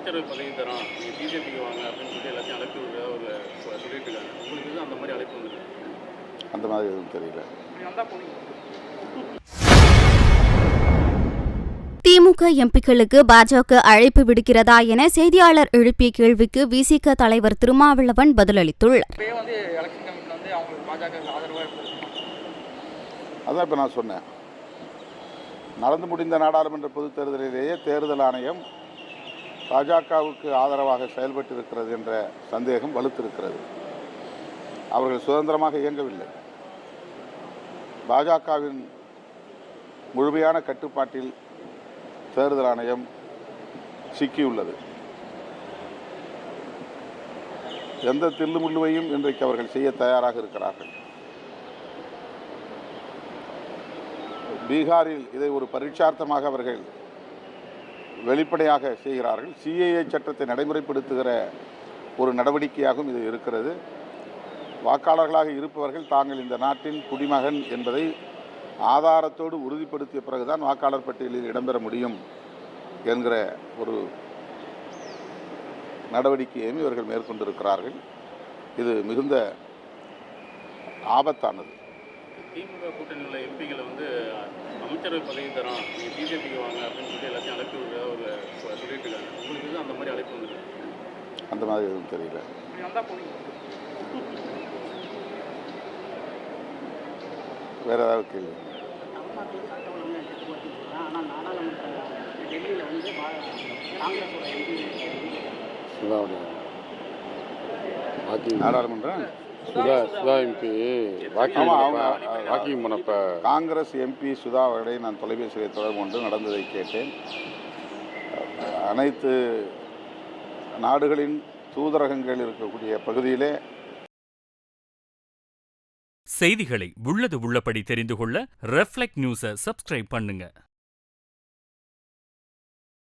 அமைச்சரவை பதவி தரோம், நீங்கள் பிஜேபிக்கு வாங்க அப்படின்னு சொல்லி எல்லாத்தையும் அழைப்பு விடுறதா ஒரு சொல்லிட்டு இருக்காங்க. உங்களுக்கு எதுவும் அந்த மாதிரி அழைப்பு வந்துருக்கு? அந்த மாதிரி எதுவும் தெரியல. திமுக எம்பிக்களுக்கு பாஜக அழைப்பு விடுக்கிறதா என செய்தியாளர் எழுப்பிய கேள்விக்கு விசிக தலைவர் திருமாவளவன் பதிலளித்துள்ளார். அதான் இப்போ நான் சொன்னேன், நடந்து முடிந்த நாடாளுமன்ற பொதுத் தேர்தலிலேயே தேர்தல் ஆணையம் பாஜகவுக்கு ஆதரவாக செயல்பட்டு இருக்கிறது என்ற சந்தேகம் வலுத்திருக்கிறது. அவர்கள் சுதந்திரமாக இயங்கவில்லை. பாஜகவின் முழுமையான கட்டுப்பாட்டில் தேர்தல் ஆணையம் சிக்கியுள்ளது. எந்த தில்லுமுள்ளுவையும் இன்றைக்கு அவர்கள் செய்ய தயாராக இருக்கிறார்கள். பீகாரில் இதை ஒரு பரீட்சார்த்தமாக அவர்கள் வெளிப்படையாக செய்கிறார்கள். சிஏஏ சட்டத்தை நடைமுறைப்படுத்துகிற ஒரு நடவடிக்கையாகவும் இது இருக்கிறது. வாக்காளர்களாக இருப்பவர்கள் தாங்கள் இந்த நாட்டின் குடிமகன் என்பதை ஆதாரத்தோடு உறுதிப்படுத்திய பிறகுதான் வாக்காளர் பட்டியலில் இடம்பெற முடியும் என்கிற ஒரு நடவடிக்கையையும் இவர்கள் மேற்கொண்டிருக்கிறார்கள். இது மிகுந்த ஆபத்தானது. திமுக கூட்டணியில் உள்ள எம்பிகளை அமைச்சரவை பதவி தரோம், நீங்கள் பிஜேபிக்கு வாங்க அப்படின்னு சொல்லி எல்லாத்தையும் அழைப்பு விடுறதா ஒரு சொல்லிட்டு இருக்காங்க. உங்களுக்கு எதுவும் அந்த மாதிரி அழைப்பு வந்துருக்கு? அந்த மாதிரி எதுவும் தெரியல. வேற ஏதாவது கேள்வி? நாடாளுமன்றம் காங்கிரஸ் எம்பி சுதா அவர்களை நான் தொலைபேசியில் தொடர்பு கொண்டு நடந்ததை கேட்டேன். அனைத்து நாடுகளின் தூதரகங்கள் இருக்கக்கூடிய பகுதியிலே செய்திகளை உள்ளது உள்ளபடி தெரிந்து கொள்ள ரெஃப்ளெக்ட் நியூஸை சப்ஸ்கிரைப் பண்ணுங்க.